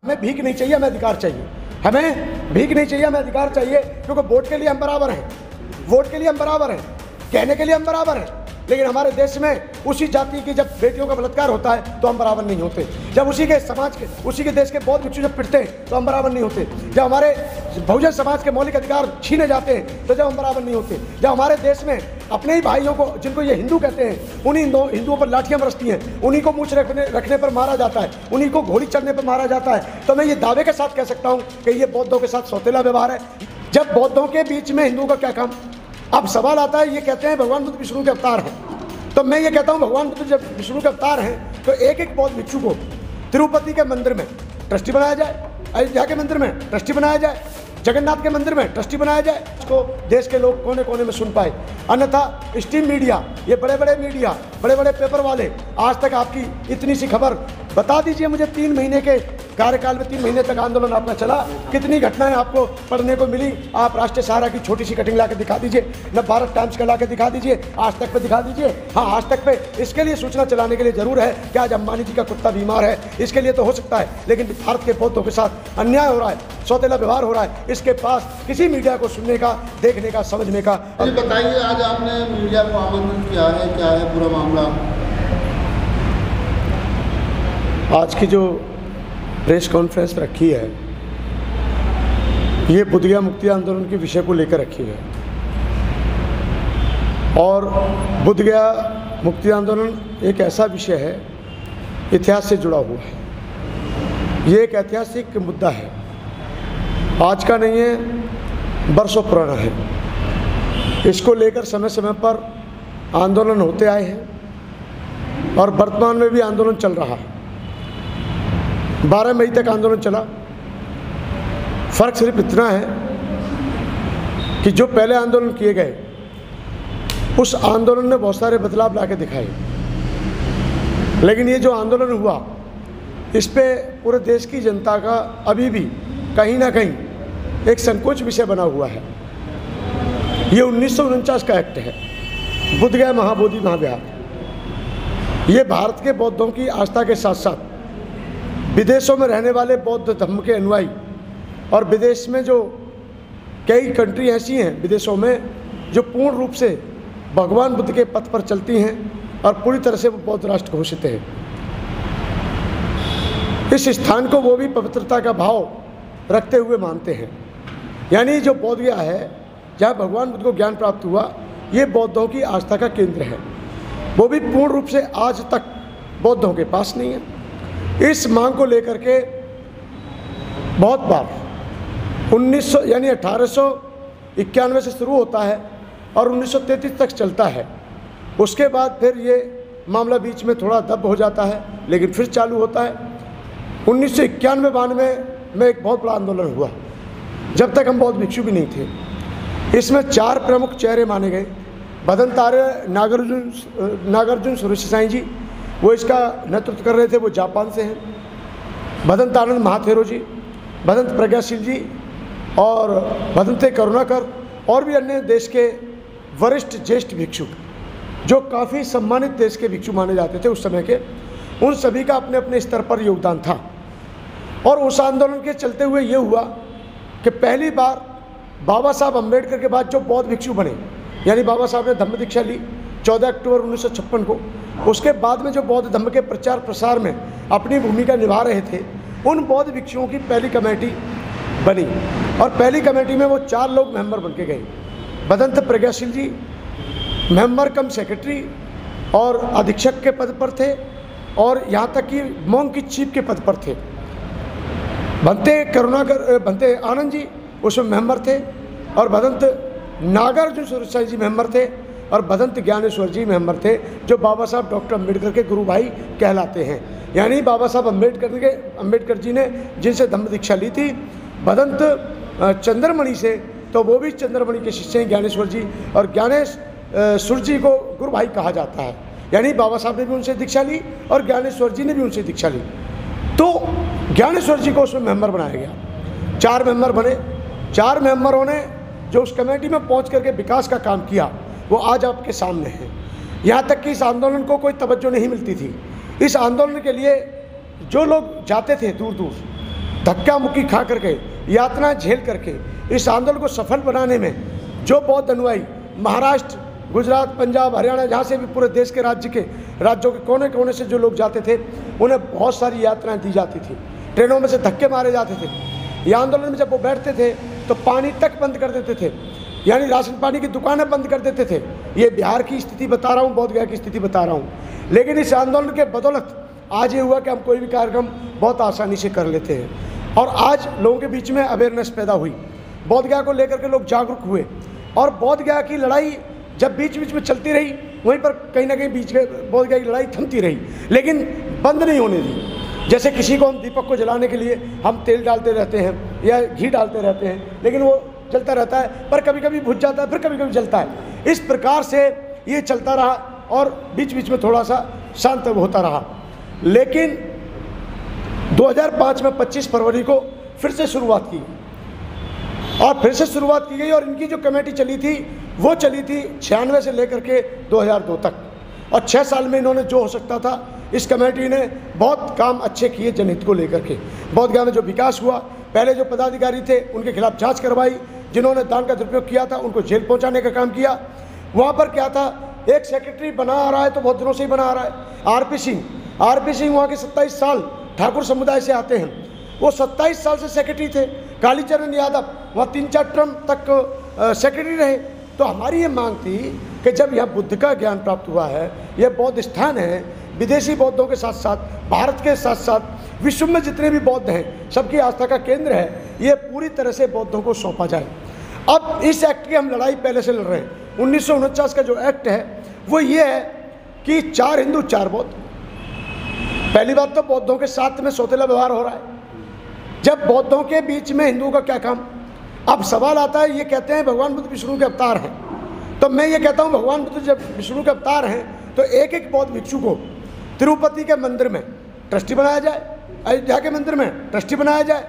हमें भीख नहीं चाहिए, हमें अधिकार चाहिए। हमें भीख नहीं चाहिए, हमें अधिकार चाहिए, क्योंकि वोट के लिए हम बराबर हैं, वोट के लिए हम बराबर हैं, कहने के लिए हम बराबर हैं। लेकिन हमारे देश में उसी जाति की जब बेटियों का बलात्कार होता है तो हम बराबर नहीं होते। जब उसी के समाज के, उसी के देश के बौद्ध भिक्षु जब पिटते हैं तो हम बराबर नहीं होते। जब हमारे बहुजन समाज के मौलिक अधिकार छीने जाते हैं तो जब हम बराबर नहीं होते। जब हमारे देश में अपने ही भाइयों को, जिनको ये हिंदू कहते हैं, उन्हीं हिंदुओं पर लाठियां बरसती हैं, उन्हीं को मूंछ रखने पर मारा जाता है, उन्हीं को घोड़ी चढ़ने पर मारा जाता है, तो मैं ये दावे के साथ कह सकता हूँ कि ये बौद्धों के साथ सौतेला व्यवहार है। जब बौद्धों के बीच में हिंदुओं का क्या काम। अब सवाल आता है, ये कहते हैं भगवान बुद्ध विष्णु के अवतार हैं, तो मैं ये कहता हूँ भगवान बुद्ध जब विष्णु के अवतार हैं तो एक एक बौद्ध भिक्षु को तिरुपति के मंदिर में ट्रस्टी बनाया जाए, अयोध्या के मंदिर में ट्रस्टी बनाया जाए, जगन्नाथ के मंदिर में ट्रस्टी बनाया जाए, इसको देश के लोग कोने कोने में सुन पाए। अन्यथा स्ट्रीम मीडिया, ये बड़े बड़े मीडिया, बड़े बड़े पेपर वाले आज तक आपकी इतनी सी खबर बता दीजिए मुझे, 3 महीने के कार्यकाल में 3 महीने तक आंदोलन आपका चला, कितनी घटनाएं आपको पढ़ने को मिली। आप राष्ट्रीय सहारा की छोटी सी कटिंग ला के दिखा दीजिए, न भारत टाइम्स का ला के दिखा दीजिए, आज तक पे दिखा दीजिए। हाँ, आज तक पे इसके लिए सूचना चलाने के लिए जरूर है कि आज अंबानी जी का कुत्ता बीमार है, इसके लिए तो हो सकता है, लेकिन भारत के बौद्धों के साथ अन्याय हो रहा है, सौतेला व्यवहार हो रहा है, इसके पास किसी मीडिया को सुनने का, देखने का, समझने का। बताइए, आज आपने मीडिया को आमंत्रित किया है, क्या है पूरा मामला? आज की जो प्रेस कॉन्फ्रेंस रखी है, ये बुद्धगया मुक्ति आंदोलन के विषय को लेकर रखी है, और बुद्धगया मुक्ति आंदोलन एक ऐसा विषय है इतिहास से जुड़ा हुआ है। ये एक ऐतिहासिक मुद्दा है, आज का नहीं है, बरसों पुराना है। इसको लेकर समय समय पर आंदोलन होते आए हैं और वर्तमान में भी आंदोलन चल रहा है। 12 मई तक आंदोलन चला। फर्क सिर्फ इतना है कि जो पहले आंदोलन किए गए, उस आंदोलन ने बहुत सारे बदलाव ला के दिखाए, लेकिन ये जो आंदोलन हुआ, इस पे पूरे देश की जनता का अभी भी कहीं ना कहीं एक संकोच विषय बना हुआ है। ये 1949 का एक्ट है, बुद्धगया महाबोधि महाविहार। ये भारत के बौद्धों की आस्था के साथ साथ विदेशों में रहने वाले बौद्ध धर्म के अनुयायी, और विदेश में जो कई कंट्री ऐसी हैं विदेशों में जो पूर्ण रूप से भगवान बुद्ध के पथ पर चलती हैं और पूरी तरह से वो बौद्ध राष्ट्र घोषित हैं, इस स्थान को वो भी पवित्रता का भाव रखते हुए मानते हैं। यानी जो बोधगया है, जहाँ भगवान बुद्ध को ज्ञान प्राप्त हुआ, ये बौद्धों की आस्था का केंद्र है, वो भी पूर्ण रूप से आज तक बौद्धों के पास नहीं है। इस मांग को लेकर के बहुत बार 1900 यानी 1891 से शुरू होता है और 1933 तक चलता है। उसके बाद फिर ये मामला बीच में थोड़ा दब हो जाता है, लेकिन फिर चालू होता है। 1991-92 में एक बहुत बड़ा आंदोलन हुआ, जब तक हम बौद्ध भिक्षु भी नहीं थे। इसमें 4 प्रमुख चेहरे माने गए। भदंत आर्य नागार्जुन सुरेशाई जी, वो इसका नेतृत्व कर रहे थे, वो जापान से हैं। भदंत आनंद महाथेरो जी, भदंत प्रज्ञाशील जी और भदंते करुणाकर, और भी अन्य देश के वरिष्ठ ज्येष्ठ भिक्षु जो काफ़ी सम्मानित देश के भिक्षु माने जाते थे उस समय के, उन सभी का अपने अपने स्तर पर योगदान था। और उस आंदोलन के चलते हुए ये हुआ कि पहली बार बाबा साहब अम्बेडकर के बाद जो बौद्ध भिक्षु बने, यानी बाबा साहब ने धम्म दीक्षा ली 14 अक्टूबर 1956 को, उसके बाद में जो बौद्ध धर्म के प्रचार प्रसार में अपनी भूमिका निभा रहे थे, उन बौद्ध भिक्षुओं की पहली कमेटी बनी, और पहली कमेटी में वो 4 लोग मेंबर बन के गए। भदंत प्रज्ञाशील जी मेंबर कम सेक्रेटरी और अधीक्षक के पद पर थे, और यहाँ तक कि मोंग की चीफ के पद पर थे। भदंते आनंद जी उसमें मेंबर थे, और भदंत नागार्जुन सुरेशाई जी मेंबर थे, और भदंत ज्ञानेश्वर जी मेंबर थे, जो बाबा साहब डॉक्टर अम्बेडकर के गुरु भाई कहलाते हैं। यानी बाबा साहब अम्बेडकर जी ने जिनसे धम्म दीक्षा ली थी भदंत चंद्रमणि से, तो वो भी चंद्रमणि के शिष्य हैं ज्ञानेश्वर जी, और ज्ञानेश्वर जी को गुरु भाई कहा जाता है। यानी बाबा साहब ने भी उनसे दीक्षा ली और ज्ञानेश्वर जी ने भी उनसे दीक्षा ली। तो ज्ञानेश्वर जी को उसमें मेंबर बनाया गया। 4 मेंबर बने। 4 मेंबरों ने जो उस कमेटी में पहुंच करके विकास का काम किया, वो आज आपके सामने है। यहाँ तक कि इस आंदोलन को कोई तवज्जो नहीं मिलती थी। इस आंदोलन के लिए जो लोग जाते थे दूर दूर, धक्का मुक्की खा करके, यातना झेल करके इस आंदोलन को सफल बनाने में जो बौद्ध अनुयायी महाराष्ट्र, गुजरात, पंजाब, हरियाणा, जहाँ से भी पूरे देश के राज्यों के कोने कोने से जो लोग जाते थे, उन्हें बहुत सारी यातनाएं दी जाती थी, ट्रेनों में से धक्के मारे जाते थे। ये आंदोलन में जब वो बैठते थे तो पानी तक बंद कर देते थे, यानी राशन पानी की दुकानें बंद कर देते थे। ये बिहार की स्थिति बता रहा हूँ, बोध गया की स्थिति बता रहा हूँ। लेकिन इस आंदोलन के बदौलत आज ये हुआ कि हम कोई भी कार्यक्रम बहुत आसानी से कर लेते हैं और आज लोगों के बीच में अवेयरनेस पैदा हुई, बोध गया को लेकर के लोग जागरूक हुए और बोध गया की लड़ाई जब बीच बीच में चलती रही, वहीं पर कहीं ना कहीं बीच में बोध गया की लड़ाई थमती रही, लेकिन बंद नहीं होने दी। जैसे किसी को हम दीपक को जलाने के लिए हम तेल डालते रहते हैं या घी डालते रहते हैं, लेकिन वो जलता रहता है, पर कभी कभी बुझ जाता है, फिर कभी कभी जलता है। इस प्रकार से ये चलता रहा और बीच बीच में थोड़ा सा शांत होता रहा। लेकिन 2005 में 25 फरवरी को फिर से शुरुआत की और फिर से शुरुआत की गई और इनकी जो कमेटी चली थी वो चली थी 96 से लेकर के 2002 तक और 6 साल में इन्होंने जो हो सकता था, इस कमेटी ने बहुत काम अच्छे किए जनहित को लेकर के। बोध गया में जो विकास हुआ, पहले जो पदाधिकारी थे उनके खिलाफ जांच करवाई, जिन्होंने दान का दुरुपयोग किया था उनको जेल पहुंचाने का काम किया। वहाँ पर क्या था, एक सेक्रेटरी बना आ रहा है तो बहुत दिनों से ही बना आ रहा है, आरपी सिंह वहाँ के 27 साल ठाकुर समुदाय से आते हैं, वो 27 साल से सेक्रेटरी थे। कालीचरण यादव वहाँ 3-4 टर्म तक सेक्रेटरी रहे। तो हमारी ये मांग थी कि जब यहाँ बुद्ध का ज्ञान प्राप्त हुआ है, यह बौद्ध स्थान है, विदेशी बौद्धों के साथ साथ भारत के साथ साथ विश्व में जितने भी बौद्ध हैं सबकी आस्था का केंद्र है, ये पूरी तरह से बौद्धों को सौंपा जाए। अब इस एक्ट की हम लड़ाई पहले से लड़ रहे हैं। 1949 का जो एक्ट है वो ये है कि 4 हिंदू 4 बौद्ध। पहली बात तो बौद्धों के साथ में सौतेला व्यवहार हो रहा है, जब बौद्धों के बीच में हिंदुओं का क्या काम। अब सवाल आता है, ये कहते हैं भगवान बुद्ध विष्णु के अवतार हैं, तो मैं ये कहता हूँ भगवान बुद्ध जब विष्णु के अवतार हैं तो एक एक बौद्ध भिक्षु को तिरुपति के मंदिर में ट्रस्टी बनाया जाए, अयोध्या के मंदिर में ट्रस्टी बनाया जाए,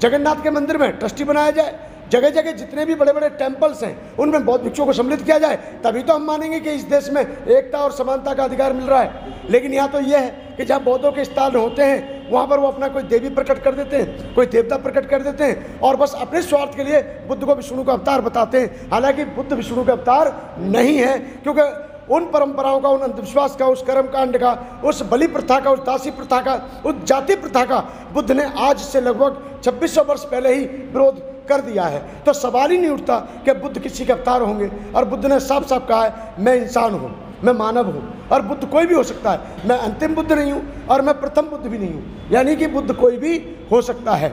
जगन्नाथ के मंदिर में ट्रस्टी बनाया जाए, जगह जगह जितने भी बड़े बड़े टेम्पल्स हैं उनमें बौद्ध भिक्षुओं को सम्मिलित किया जाए, तभी तो हम मानेंगे कि इस देश में एकता और समानता का अधिकार मिल रहा है। लेकिन यहाँ तो यह है कि जहाँ बौद्धों के स्थान होते हैं वहाँ पर वो अपना कोई देवी प्रकट कर देते हैं, कोई देवता प्रकट कर देते हैं और बस अपने स्वार्थ के लिए बुद्ध को विष्णु का अवतार बताते हैं। हालांकि बुद्ध विष्णु का अवतार नहीं है, क्योंकि उन परंपराओं का, उन अंधविश्वास का, उस कर्म कांड का, उस बलि प्रथा का, उस दासी प्रथा का, उस जाति प्रथा का बुद्ध ने आज से लगभग 2600 वर्ष पहले ही विरोध कर दिया है। तो सवाल ही नहीं उठता कि बुद्ध किसी के अवतार होंगे। और बुद्ध ने साफ साफ कहा है, मैं इंसान हूँ, मैं मानव हूँ और बुद्ध कोई भी हो सकता है। मैं अंतिम बुद्ध नहीं हूँ और मैं प्रथम बुद्ध भी नहीं हूँ, यानी कि बुद्ध कोई भी हो सकता है।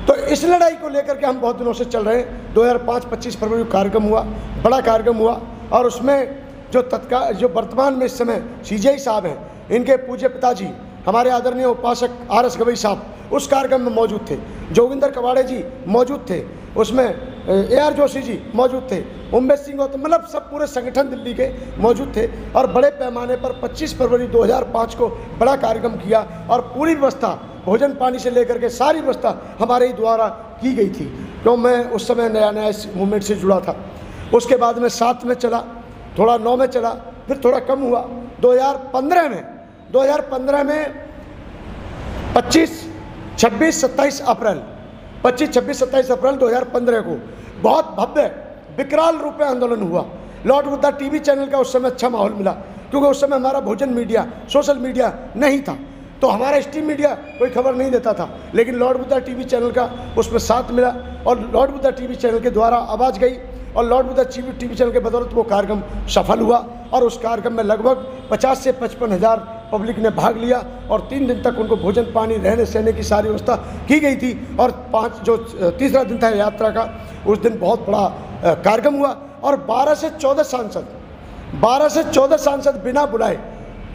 तो इस लड़ाई को लेकर के हम बहुत दिनों से चल रहे हैं। 2005 25 फरवरी को कार्यक्रम हुआ, बड़ा कार्यक्रम हुआ और उसमें जो वर्तमान में इस समय सीजेआई साहब हैं, इनके पूज्य पिताजी हमारे आदरणीय उपासक RS गवई साहब उस कार्यक्रम में मौजूद थे, जोगिंदर कवाड़े जी मौजूद थे, उसमें AR जोशी जी मौजूद थे, उमेश सिंह गौतम, मतलब सब पूरे संगठन दिल्ली के मौजूद थे और बड़े पैमाने पर 25 फरवरी 2005 को बड़ा कार्यक्रम किया और पूरी व्यवस्था भोजन पानी से लेकर के सारी व्यवस्था हमारे ही द्वारा की गई थी। तो मैं उस समय नया नया इस मूवमेंट से जुड़ा था। उसके बाद में 7 में चला, थोड़ा 9 में चला, फिर थोड़ा कम हुआ। 2015 में 25, 26, 27 अप्रैल 2015 को बहुत भव्य विकराल रूप में आंदोलन हुआ। लॉर्ड बुद्धा टीवी चैनल का उस समय अच्छा माहौल मिला, क्योंकि उस समय हमारा भोजन मीडिया, सोशल मीडिया नहीं था, तो हमारा स्ट्रीम मीडिया कोई खबर नहीं देता था, लेकिन लॉर्ड बुद्धा टीवी चैनल का उसमें साथ मिला और लॉर्ड बुद्धा टीवी चैनल के द्वारा आवाज़ गई और लॉर्ड बुद्धा टीवी चैनल के बदौलत वो कार्यक्रम सफल हुआ और उस कार्यक्रम में लगभग 50 से 55 हज़ार पब्लिक ने भाग लिया और 3 दिन तक उनको भोजन पानी रहने सहने की सारी व्यवस्था की गई थी। और तीसरा दिन था यात्रा का, उस दिन बहुत बड़ा कार्यक्रम हुआ और 12 से 14 सांसद बिना बुलाए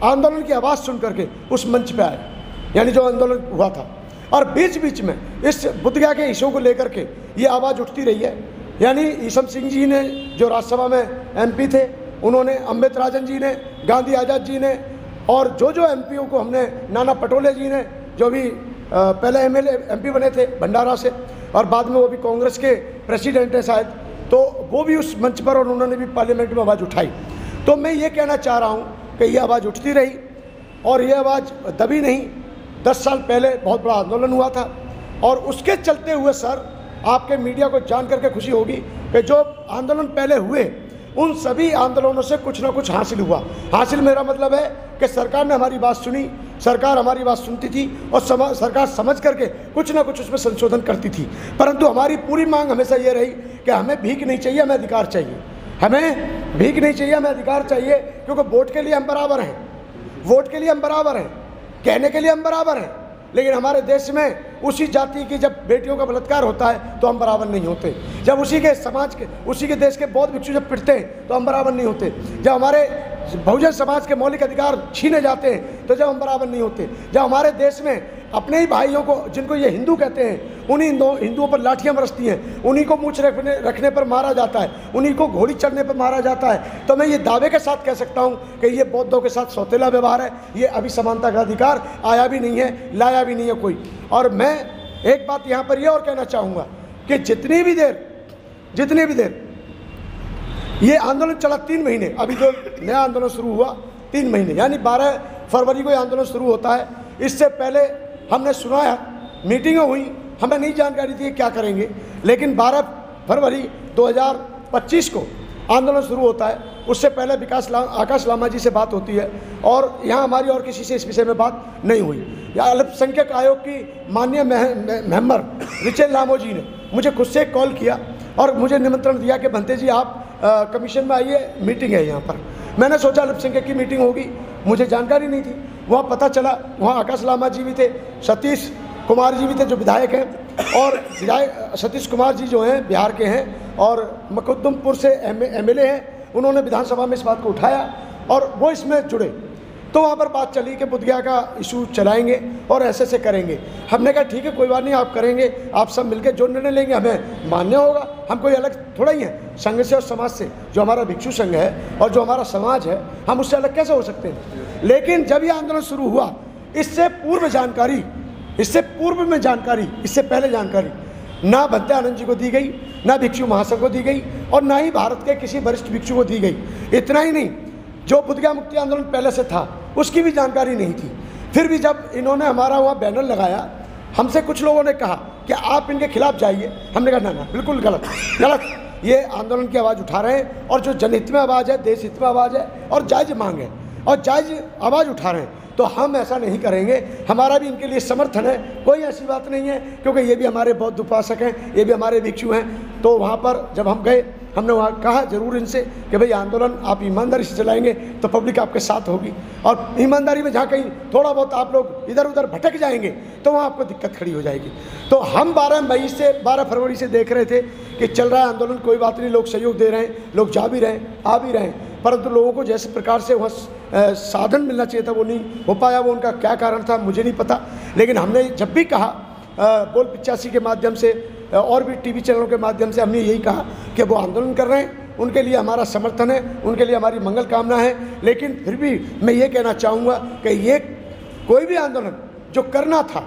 आंदोलन की आवाज़ सुन करके उस मंच पे आए, यानी जो आंदोलन हुआ था। और बीच बीच में इस बुद्ध गया के इशू को लेकर के ये आवाज़ उठती रही है, यानी ईसम सिंह जी ने जो राज्यसभा में MP थे, उन्होंने, अमृत राजन जी ने, गांधी आज़ाद जी ने और जो MPओं को हमने, नाना पटोले जी ने जो भी पहले MP बने थे भंडारा से और बाद में वो भी कांग्रेस के प्रेसिडेंट हैं शायद, तो वो भी उस मंच पर और उन्होंने भी पार्लियामेंट में आवाज़ उठाई। तो मैं ये कहना चाह रहा हूँ कि ये आवाज़ उठती रही और ये आवाज़ दबी नहीं। 10 साल पहले बहुत बड़ा आंदोलन हुआ था, और उसके चलते हुए सर आपके मीडिया को जान करके खुशी होगी कि जो आंदोलन पहले हुए उन सभी आंदोलनों से कुछ ना कुछ हासिल हुआ। हासिल मेरा मतलब है कि सरकार ने हमारी बात सुनी, सरकार हमारी बात सुनती थी और सरकार समझ करके कुछ ना कुछ उसमें संशोधन करती थी। परंतु हमारी पूरी मांग हमेशा ये रही कि हमें भीख नहीं चाहिए, हमें अधिकार चाहिए। हमें भीख नहीं चाहिए, हमें अधिकार चाहिए, क्योंकि वोट के लिए हम बराबर हैं, वोट के लिए हम बराबर हैं, कहने के लिए हम बराबर हैं, लेकिन हमारे देश में उसी जाति की जब बेटियों का बलात्कार होता है तो हम बराबर नहीं होते। जब उसी के समाज के, उसी के देश के बौद्ध भिक्षु जब पिटते हैं तो हम बराबर नहीं होते। जब हमारे बहुजन समाज के मौलिक अधिकार छीने जाते हैं तो जब हम बराबर नहीं होते। जब हमारे देश में अपने ही भाइयों को, जिनको ये हिंदू कहते हैं, उन्हीं हिंदुओं पर लाठियां बरसती हैं, उन्हीं को मूंछ रखने पर मारा जाता है, उन्हीं को घोड़ी चढ़ने पर मारा जाता है, तो मैं ये दावे के साथ कह सकता हूं कि ये बौद्धों के साथ सौतेला व्यवहार है। ये अभी समानता का अधिकार आया भी नहीं है, लाया भी नहीं है कोई। और मैं एक बात यहाँ पर यह और कहना चाहूँगा कि जितनी भी देर ये आंदोलन चला 3 महीने, अभी जो नया आंदोलन शुरू हुआ 3 महीने, यानी 12 फरवरी को ये आंदोलन शुरू होता है। इससे पहले हमने सुनाया, मीटिंगें हुई, हमें नहीं जानकारी थी क्या करेंगे, लेकिन 12 फरवरी 2025 को आंदोलन शुरू होता है। उससे पहले आकाश लामा जी से बात होती है और यहाँ हमारी और किसी से इस विषय में बात नहीं हुई। या अल्पसंख्यक आयोग की माननीय मेंबर रिचेल लामो जी ने मुझे खुद से कॉल किया और मुझे निमंत्रण दिया कि भंते जी आप कमीशन में आइए, मीटिंग है यहाँ पर। मैंने सोचा अल्पसंख्यक की मीटिंग होगी, मुझे जानकारी नहीं थी। वहाँ पता चला वहाँ आकाश लामा जी भी थे, सतीश कुमार जी भी थे जो विधायक हैं, और विधायक सतीश कुमार जी जो हैं बिहार के हैं और मकुदुमपुर से एमएलए हैं। उन्होंने विधानसभा में इस बात को उठाया और वो इसमें जुड़े। तो वहाँ पर बात चली कि बुद्ध गया का इशू चलाएंगे और ऐसे करेंगे। हमने कहा ठीक है, कोई बात नहीं, आप करेंगे, आप सब मिलकर जो निर्णय लेंगे हमें मान्य होगा। हम कोई अलग थोड़ा ही हैं संघ से और समाज से। जो हमारा भिक्षु संघ है और जो हमारा समाज है, हम उससे अलग कैसे हो सकते हैं। लेकिन जब ये आंदोलन शुरू हुआ, इससे पूर्व में जानकारी, इससे पहले जानकारी ना भंते आनंद जी को दी गई, ना भिक्षु महासंघ को दी गई और ना ही भारत के किसी वरिष्ठ भिक्षु को दी गई। इतना ही नहीं, जो बुद्ध गया मुक्ति आंदोलन पहले से था उसकी भी जानकारी नहीं थी। फिर भी जब इन्होंने हमारा वहाँ बैनर लगाया, हमसे कुछ लोगों ने कहा कि आप इनके खिलाफ जाइए। हमने कहा ना, बिल्कुल गलत, ये आंदोलन की आवाज़ उठा रहे हैं और जो जनहित में आवाज़ है, देश हित में आवाज़ है और जायज़ मांग है और जायज़ आवाज़ उठा रहे हैं, तो हम ऐसा नहीं करेंगे। हमारा भी इनके लिए समर्थन है, कोई ऐसी बात नहीं है, क्योंकि ये भी हमारे बौद्ध उपासक हैं, ये भी हमारे भिक्षु हैं। तो वहाँ पर जब हम गए, हमने वहाँ कहा जरूर इनसे कि भाई आंदोलन आप ईमानदारी से चलाएंगे तो पब्लिक आपके साथ होगी, और ईमानदारी में जहाँ कहीं थोड़ा बहुत आप लोग इधर उधर भटक जाएंगे तो वहाँ आपको दिक्कत खड़ी हो जाएगी। तो हम 12 फरवरी से देख रहे थे कि चल रहा है आंदोलन, कोई बात नहीं, लोग सहयोग दे रहे हैं, लोग जा भी रहे हैं, आ भी रहे हैं, परंतु लोगों को जैसे प्रकार से वहाँ साधन मिलना चाहिए था वो नहीं हो पाया। वो उनका क्या कारण था मुझे नहीं पता, लेकिन हमने जब भी कहा बोल 85 के माध्यम से और भी टीवी चैनलों के माध्यम से हमने यही कहा कि वो आंदोलन कर रहे हैं, उनके लिए हमारा समर्थन है, उनके लिए हमारी मंगल कामना है। लेकिन फिर भी मैं ये कहना चाहूँगा कि ये कोई भी आंदोलन जो करना था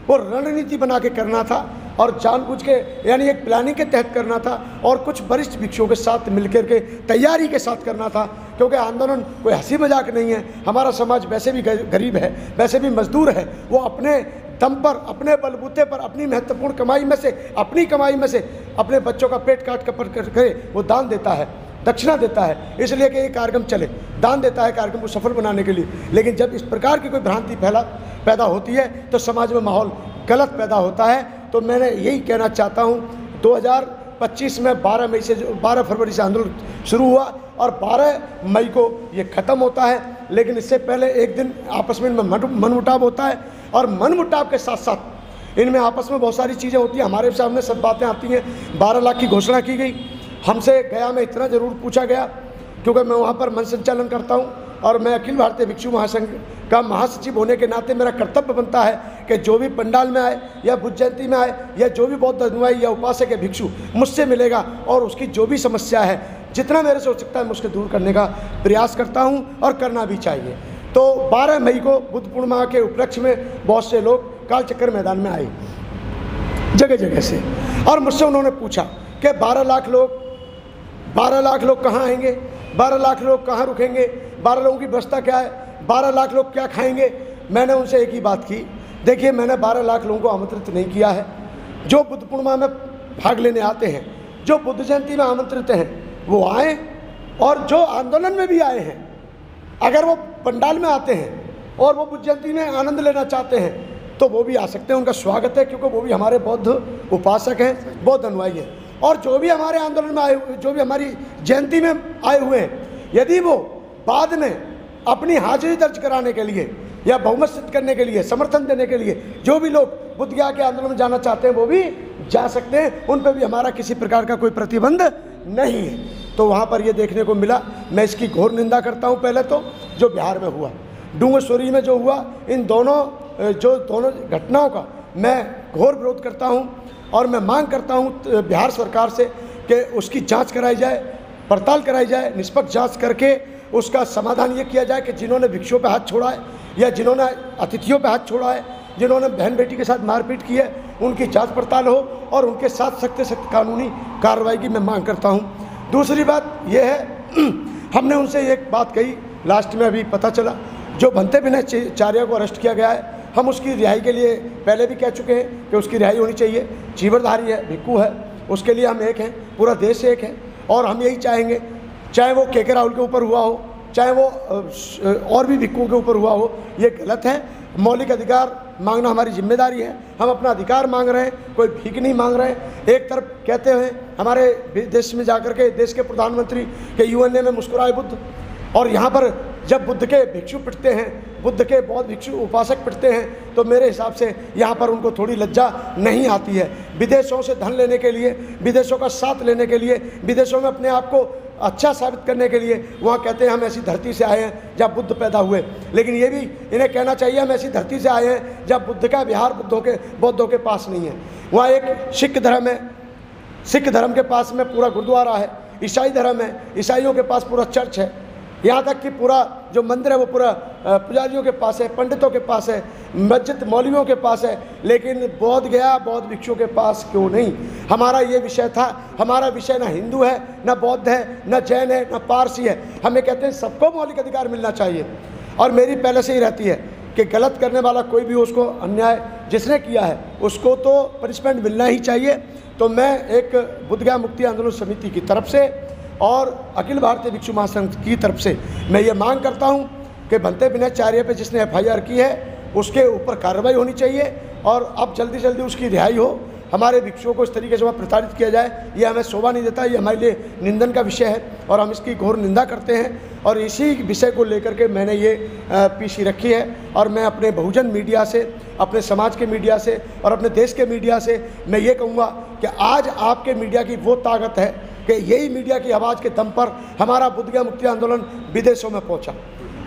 वो रणनीति बना के करना था और जानबूझ के, यानी एक प्लानिंग के तहत करना था और कुछ वरिष्ठ भिक्षुओं के साथ मिलकर के तैयारी के साथ करना था। क्योंकि आंदोलन कोई हंसी मजाक नहीं है। हमारा समाज वैसे भी गरीब है, वैसे भी मजदूर है, वो अपने दम पर, अपने बलबूते पर, अपनी महत्वपूर्ण कमाई में से, अपनी कमाई में से अपने बच्चों का पेट काट करके वो दान देता है, दक्षिणा देता है, इसलिए कि ये कार्यक्रम चले, दान देता है कार्यक्रम को सफल बनाने के लिए। लेकिन जब इस प्रकार की कोई भ्रांति पैदा होती है तो समाज में माहौल गलत पैदा होता है। तो मैंने यही कहना चाहता हूँ, 2025 में 12 फरवरी से आंदोलन शुरू हुआ और 12 मई को ये ख़त्म होता है। लेकिन इससे पहले एक दिन आपस में मनमुटाव होता है और मनमुटाव के साथ साथ इनमें आपस में बहुत सारी चीज़ें होती हैं, हमारे सामने सब बातें आती हैं। 12 लाख की घोषणा की गई। हमसे गया में इतना ज़रूर पूछा गया, क्योंकि मैं वहाँ पर मन संचालन करता हूँ और मैं अखिल भारतीय भिक्षु महासंघ का महासचिव होने के नाते मेरा कर्तव्य बनता है कि जो भी पंडाल में आए या बुद्ध जयंती में आए या जो भी बौद्ध अनुयायी या उपासक है भिक्षु मुझसे मिलेगा और उसकी जो भी समस्या है, जितना मेरे से हो सकता है मैं उसके दूर करने का प्रयास करता हूँ और करना भी चाहिए। तो 12 मई को बुद्ध पूर्णिमा के उपलक्ष्य में बहुत से लोग काल चक्कर मैदान में आए जगह जगह से, और मुझसे उन्होंने पूछा कि 12 लाख लोग कहाँ आएंगे, 12 लाख लोग कहाँ रुकेंगे, 12 लोगों की व्यवस्था क्या है, 12 लाख लोग क्या खाएंगे। मैंने उनसे एक ही बात की देखिए, मैंने 12 लाख लोगों को आमंत्रित नहीं किया है। जो बुद्ध पूर्णिमा में भाग लेने आते हैं, जो बुद्ध जयंती में आमंत्रित हैं, वो आए, और जो आंदोलन में भी आए हैं, अगर वो पंडाल में आते हैं और वो बुद्ध जयंती में आनंद लेना चाहते हैं तो वो भी आ सकते हैं, उनका स्वागत है, क्योंकि वो भी हमारे बौद्ध उपासक हैं, बौद्ध अनुयायी हैं। और जो भी हमारे आंदोलन में आए हुए, जो भी हमारी जयंती में आए हुए हैं, यदि वो बाद में अपनी हाजिरी दर्ज कराने के लिए या बहुमत सिद्ध करने के लिए, समर्थन देने के लिए, जो भी लोग बुद्ध गया के आंदोलन में जाना चाहते हैं वो भी जा सकते हैं, उन पर भी हमारा किसी प्रकार का कोई प्रतिबंध नहीं है। तो वहाँ पर ये देखने को मिला। मैं इसकी घोर निंदा करता हूँ। पहले तो जो बिहार में हुआ, डूंगरसोरी में जो हुआ, इन दोनों घटनाओं का मैं घोर विरोध करता हूँ, और मैं मांग करता हूँ बिहार सरकार से कि उसकी जांच कराई जाए, पड़ताल कराई जाए, निष्पक्ष जांच करके उसका समाधान ये किया जाए कि जिन्होंने भिक्षुओं पे हाथ छोड़ा है या जिन्होंने अतिथियों पे हाथ छोड़ा है, जिन्होंने बहन बेटी के साथ मारपीट की है, उनकी जांच पड़ताल हो और उनके साथ सख्त से सख्त कानूनी कार्रवाई की मैं मांग करता हूँ। दूसरी बात यह है, हमने उनसे एक बात कही, लास्ट में अभी पता चला, जो भंते विनयचार्य को अरेस्ट किया गया है, हम उसकी रिहाई के लिए पहले भी कह चुके हैं कि उसकी रिहाई होनी चाहिए। चीवरधारी है, भिक्खू है, उसके लिए हम एक हैं, पूरा देश एक है, और हम यही चाहेंगे, चाहे वो के राहुल के ऊपर हुआ हो, चाहे वो और भी भिक्खुओं के ऊपर हुआ हो, ये गलत है। मौलिक अधिकार मांगना हमारी जिम्मेदारी है, हम अपना अधिकार मांग रहे हैं, कोई भीख नहीं मांग रहे हैं। एक तरफ कहते हुए हमारे देश में जाकर के देश के प्रधानमंत्री के यूएनए में मुस्कुराए बुद्ध, और यहाँ पर जब बुद्ध के भिक्षु पिटते हैं, बुद्ध के बौद्ध भिक्षु उपासक पिटते हैं, तो मेरे हिसाब से यहाँ पर उनको थोड़ी लज्जा नहीं आती है। विदेशों से धन लेने के लिए, विदेशों का साथ लेने के लिए, विदेशों में अपने आप को अच्छा साबित करने के लिए वहाँ कहते हैं हम ऐसी धरती से आए हैं जहाँ बुद्ध पैदा हुए। लेकिन ये भी इन्हें कहना चाहिए हम ऐसी धरती से आए हैं जहाँ बुद्ध का विहार बौद्धों के पास नहीं है। वहाँ एक सिख धर्म है, सिख धर्म के पास में पूरा गुरुद्वारा है। ईसाई धर्म है, ईसाइयों के पास पूरा चर्च है। यहाँ तक कि पूरा जो मंदिर है वो पूरा पुजारियों के पास है, पंडितों के पास है, मस्जिद मौलवियों के पास है। लेकिन बौद्ध गया, बौद्ध भिक्षुओं के पास क्यों नहीं? हमारा ये विषय था। हमारा विषय ना हिंदू है, ना बौद्ध है, ना जैन है, ना पारसी है। हमें कहते हैं सबको मौलिक अधिकार मिलना चाहिए। और मेरी पहले से ही रहती है कि गलत करने वाला कोई भी, उसको अन्याय जिसने किया है उसको तो पनिशमेंट मिलना ही चाहिए। तो मैं एक बुद्धगया मुक्ति आंदोलन समिति की तरफ से और अखिल भारतीय भिक्षु महासंघ की तरफ से मैं ये मांग करता हूँ कि भंते विनयचार्य पे जिसने FIR की है उसके ऊपर कार्रवाई होनी चाहिए, और अब जल्दी जल्दी उसकी रिहाई हो। हमारे भिक्षुओं को इस तरीके से वहाँ प्रताड़ित किया जाए, ये हमें शोभा नहीं देता, ये हमारे लिए निंदन का विषय है और हम इसकी घोर निंदा करते हैं। और इसी विषय को लेकर के मैंने ये पीसी रखी है, और मैं अपने बहुजन मीडिया से, अपने समाज के मीडिया से और अपने देश के मीडिया से मैं ये कहूँगा कि आज आपके मीडिया की वो ताकत है कि यही मीडिया की आवाज़ के दम पर हमारा बुद्धगया मुक्ति आंदोलन विदेशों में पहुंचा।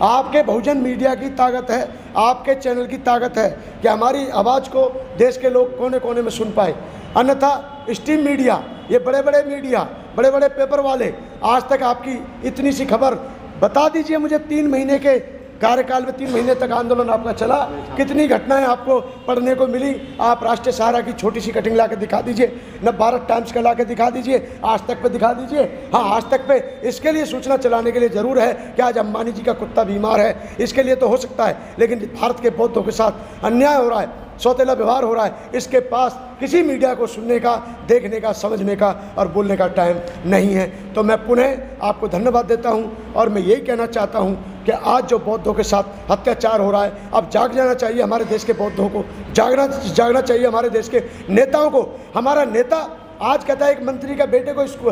आपके बहुजन मीडिया की ताकत है, आपके चैनल की ताकत है कि हमारी आवाज़ को देश के लोग कोने कोने में सुन पाए। अन्यथा स्ट्रीम मीडिया, ये बड़े बड़े मीडिया, बड़े बड़े पेपर वाले आज तक आपकी इतनी सी खबर बता दीजिए मुझे, 3 महीने के कार्यकाल में 3 महीने तक आंदोलन आपका चला, कितनी घटनाएं आपको पढ़ने को मिली? आप राष्ट्रीय सहारा की छोटी सी कटिंग ला के दिखा दीजिए, न भारत टाइम्स का ला के दिखा दीजिए, आज तक पे दिखा दीजिए। हाँ, आज तक पे इसके लिए सूचना चलाने के लिए ज़रूर है कि आज अंबानी जी का कुत्ता बीमार है, इसके लिए तो हो सकता है। लेकिन भारत के बौद्धों के साथ अन्याय हो रहा है, सौतेला व्यवहार हो रहा है, इसके पास किसी मीडिया को सुनने का, देखने का, समझने का और बोलने का टाइम नहीं है। तो मैं पुनः आपको धन्यवाद देता हूं, और मैं यही कहना चाहता हूं कि आज जो बौद्धों के साथ अत्याचार हो रहा है, अब जाग जाना चाहिए हमारे देश के बौद्धों को, जागना चाहिए हमारे देश के नेताओं को। हमारा नेता आज कहता है एक मंत्री का बेटे को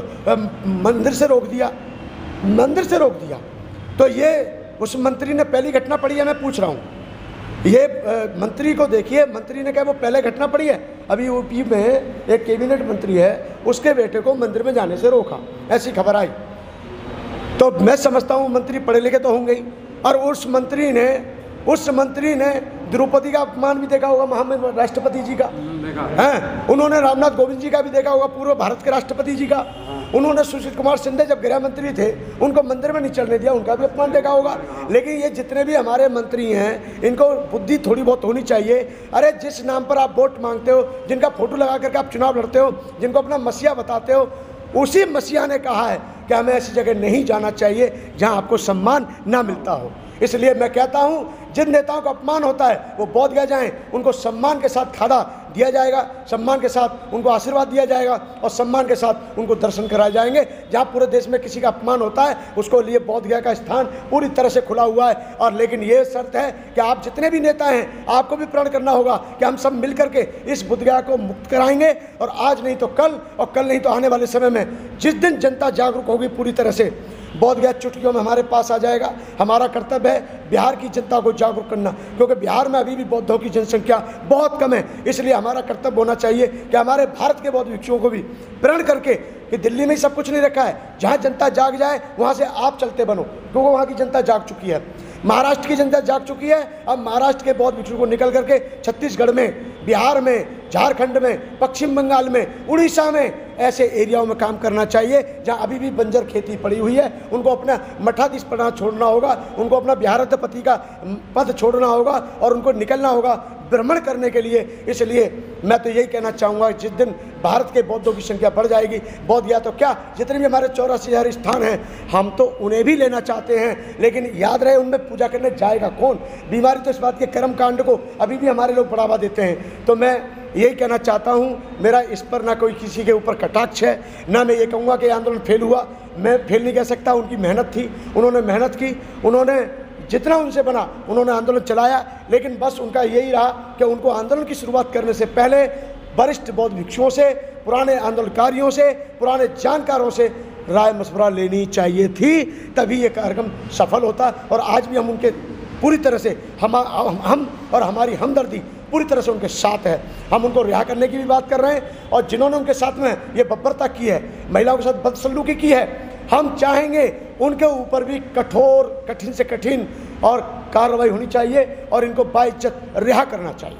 मंदिर से रोक दिया, तो ये उस मंत्री ने पहली घटना पढ़ी है? मैं पूछ रहा हूँ, ये मंत्री को देखिए, मंत्री ने कहा वो पहले घटना पड़ी है। अभी यूपी में एक कैबिनेट मंत्री है, उसके बेटे को मंदिर में जाने से रोका, ऐसी खबर आई। तो मैं समझता हूँ मंत्री पढ़े लिखे तो होंगे ही, और उस मंत्री ने द्रौपदी का अपमान भी देखा होगा, महामहिम राष्ट्रपति जी का हैं, उन्होंने रामनाथ कोविंद जी का भी देखा होगा, पूर्व भारत के राष्ट्रपति जी का। उन्होंने सुशील कुमार शिंदे जब गृह मंत्री थे उनको मंदिर में नहीं चलने दिया, उनका भी अपमान देखा होगा। लेकिन ये जितने भी हमारे मंत्री हैं, इनको बुद्धि थोड़ी बहुत होनी चाहिए। अरे जिस नाम पर आप वोट मांगते हो, जिनका फोटो लगा करके आप चुनाव लड़ते हो, जिनको अपना मसीहा बताते हो, उसी मसीहा ने कहा है कि हमें ऐसी जगह नहीं जाना चाहिए जहाँ आपको सम्मान ना मिलता हो। इसलिए मैं कहता हूं जिन नेताओं का अपमान होता है वो बोध गया जाएं, उनको सम्मान के साथ खाना दिया जाएगा, सम्मान के साथ उनको आशीर्वाद दिया जाएगा और सम्मान के साथ उनको दर्शन कराए जाएंगे। जहाँ पूरे देश में किसी का अपमान होता है उसको लिए बोध गया का स्थान पूरी तरह से खुला हुआ है। और लेकिन ये शर्त है कि आप जितने भी नेता हैं आपको भी प्रण करना होगा कि हम सब मिल करके इस बोध गया को मुक्त कराएंगे। और आज नहीं तो कल, और कल नहीं तो आने वाले समय में जिस दिन जनता जागरूक होगी पूरी तरह से, बोध गया चुटकियों में हमारे पास आ जाएगा। हमारा कर्तव्य है बिहार की जनता को जागरूक करना, क्योंकि बिहार में अभी भी बौद्धों की जनसंख्या बहुत कम है। इसलिए हमारा कर्तव्य होना चाहिए कि हमारे भारत के बौद्ध भिक्षुओं को भी प्रेरण करके कि दिल्ली में ही सब कुछ नहीं रखा है, जहाँ जनता जाग जाए वहाँ से आप चलते बनो, क्योंकि वहाँ की जनता जाग चुकी है। महाराष्ट्र की जनता जाग चुकी है। अब महाराष्ट्र के बौद्ध भिक्षु को निकल करके छत्तीसगढ़ में, बिहार में, झारखंड में, पश्चिम बंगाल में, उड़ीसा में ऐसे एरियाओं में काम करना चाहिए जहां अभी भी बंजर खेती पड़ी हुई है। उनको अपना मठाधीश पना छोड़ना होगा, उनको अपना बिहाराधिपति का पद छोड़ना होगा और उनको निकलना होगा भ्रमण करने के लिए। इसलिए मैं तो यही कहना चाहूँगा, जिस दिन भारत के बौद्धों की संख्या बढ़ जाएगी, बौद्ध या तो क्या जितने भी हमारे 84,000 स्थान हैं हम तो उन्हें भी लेना चाहते हैं, लेकिन याद रहे उनमें पूजा करने जाएगा कौन। बीमारी तो इस बात के कर्म कांड को अभी भी हमारे लोग बढ़ावा देते हैं। तो मैं यही कहना चाहता हूँ, मेरा इस पर ना कोई किसी के ऊपर कटाक्ष है, ना मैं ये कहूँगा कि आंदोलन फेल हुआ। मैं फेल नहीं कह सकता, उनकी मेहनत थी, उन्होंने मेहनत की, उन्होंने जितना उनसे बना उन्होंने आंदोलन चलाया। लेकिन बस उनका यही रहा कि उनको आंदोलन की शुरुआत करने से पहले वरिष्ठ बौद्ध भिक्षुओं से, पुराने आंदोलनकारियों से, पुराने जानकारों से राय मशवरा लेनी चाहिए थी, तभी ये कार्यक्रम सफल होता। और आज भी हम उनके पूरी तरह से हम और हमारी हमदर्दी पूरी तरह से उनके साथ है। हम उनको रिहा करने की भी बात कर रहे हैं, और जिन्होंने उनके साथ में ये बब्बरता की है, महिलाओं के साथ बदसलूकी की है, हम चाहेंगे उनके ऊपर भी कठोर, कठिन से कठिन और कार्रवाई होनी चाहिए और इनको बाइज्जत रिहा करना चाहिए।